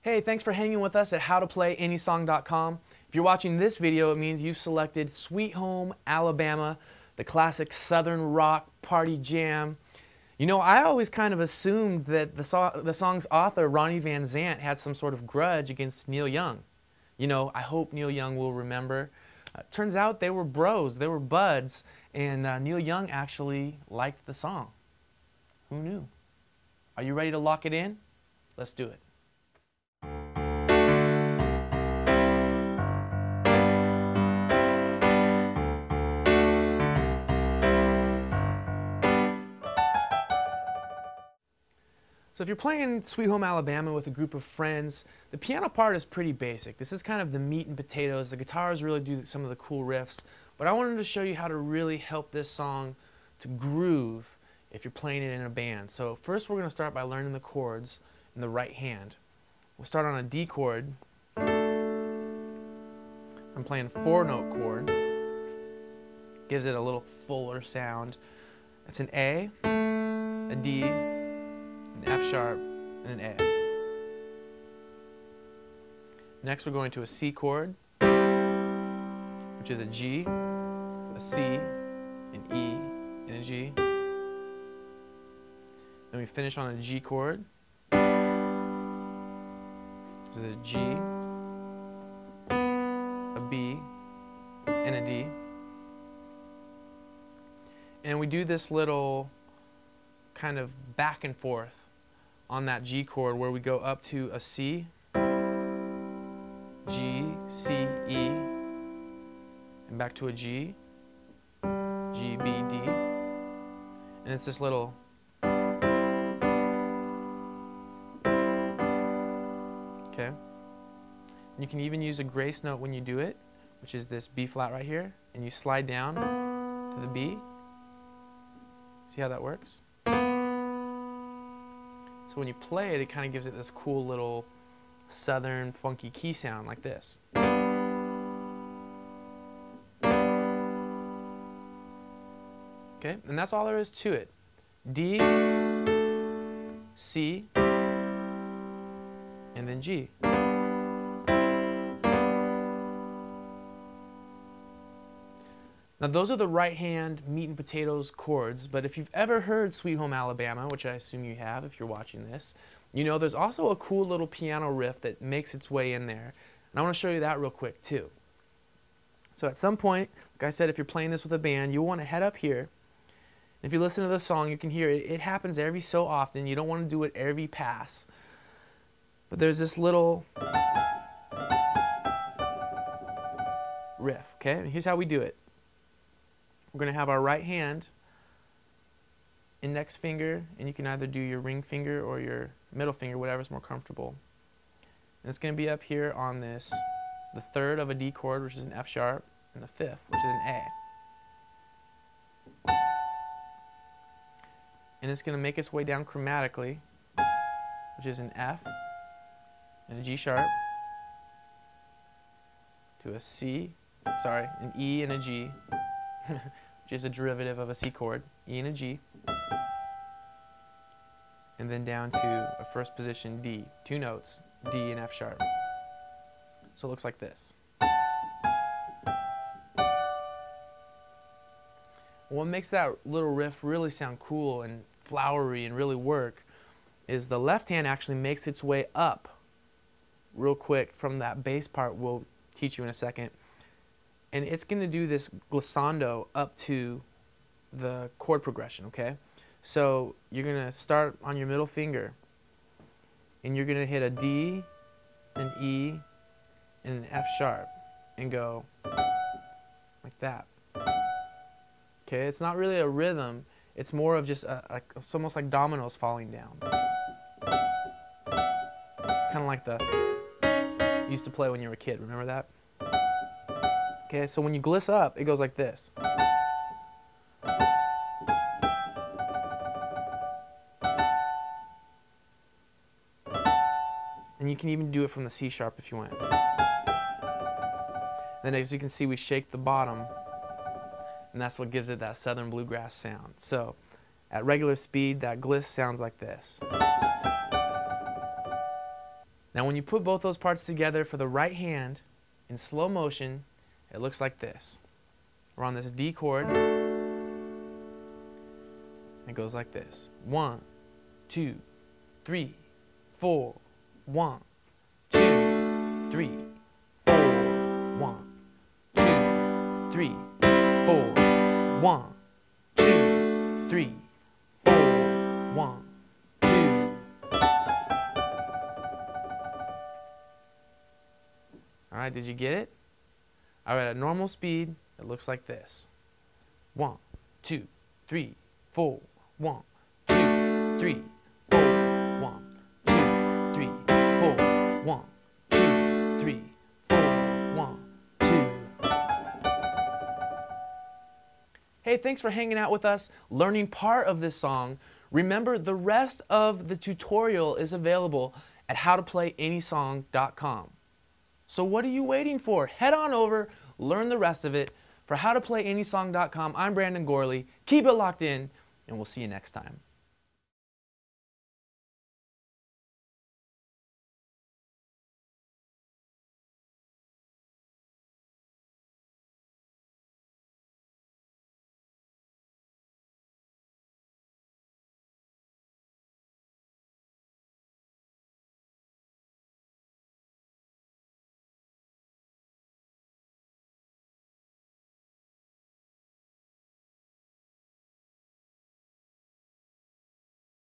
Hey, thanks for hanging with us at howtoplayanySong.com. If you're watching this video, it means you've selected Sweet Home Alabama, the classic Southern rock party jam. You know, I always kind of assumed that the song's author, Ronnie Van Zant, had some sort of grudge against Neil Young. You know, I hope Neil Young will remember. Turns out they were bros, they were buds, and Neil Young actually liked the song. Who knew? Are you ready to lock it in? Let's do it. So if you're playing Sweet Home Alabama with a group of friends, the piano part is pretty basic. This is kind of the meat and potatoes. The guitars really do some of the cool riffs. But I wanted to show you how to really help this song to groove if you're playing it in a band. So first we're going to start by learning the chords in the right hand. We'll start on a D chord. I'm playing a 4-note chord. Gives it a little fuller sound. It's an A, a D, an F sharp, and an A. Next we're going to a C chord, which is a G, a C, an E, and a G. Then we finish on a G chord, which is a G, a B, and a D. And we do this little kind of back and forth on that G chord where we go up to a C, G, C, E, and back to a G, G, B, D, and it's this little okay. And you can even use a grace note when you do it, which is this B flat right here, and you slide down to the B. See how that works? So when you play it, it kind of gives it this cool little southern funky key sound like this. Okay, and that's all there is to it. D, C, and then G. Now those are the right hand meat and potatoes chords, but if you've ever heard Sweet Home Alabama, which I assume you have if you're watching this, you know there's also a cool little piano riff that makes its way in there. And I want to show you that real quick too. So at some point, like I said, if you're playing this with a band, you'll want to head up here. If you listen to the song, you can hear it. It happens every so often. You don't want to do it every pass. But there's this little riff, okay? And here's how we do it. We're going to have our right hand, index finger, and you can either do your ring finger or your middle finger, whatever's more comfortable. And it's going to be up here on this, the third of a D chord, which is an F sharp, and the fifth, which is an A. And it's going to make its way down chromatically, which is an F and a G sharp, to a C, sorry, an E and a G, which is a derivative of a C chord, E and a G, and then down to a first position D, 2 notes, D and F sharp. So it looks like this. What makes that little riff really sound cool and flowery and really work is the left hand actually makes its way up real quick from that bass part we'll teach you in a second. And it's going to do this glissando up to the chord progression, okay? So you're going to start on your middle finger, and you're going to hit a D, an E, and an F sharp, and go like that. Okay, it's not really a rhythm. It's more of just it's almost like dominoes falling down. It's kind of like the you used to play when you were a kid. Remember that? Okay, so when you gliss up, it goes like this. And you can even do it from the C sharp if you want. Then as you can see, we shake the bottom, and that's what gives it that southern bluegrass sound. So at regular speed, that gliss sounds like this. Now when you put both those parts together for the right hand in slow motion, it looks like this. We're on this D chord. It goes like this. 1, 2, 3, 4. 1, 2, 3, 4. 1, 2, 3, 4. 1, 2, 3, 4. 1, 2. All right, did you get it? All right, at normal speed, it looks like this. 1, 2, 3, 4. 1, 2, 3, 4. 1, 2, 3, 4. 1, 2, 3, 4. 1, 2. Hey, thanks for hanging out with us, learning part of this song. Remember, the rest of the tutorial is available at howtoplayanySong.com. So what are you waiting for? Head on over, learn the rest of it. For howtoplayanySong.com, I'm Brandon Gorley. Keep it locked in, and we'll see you next time.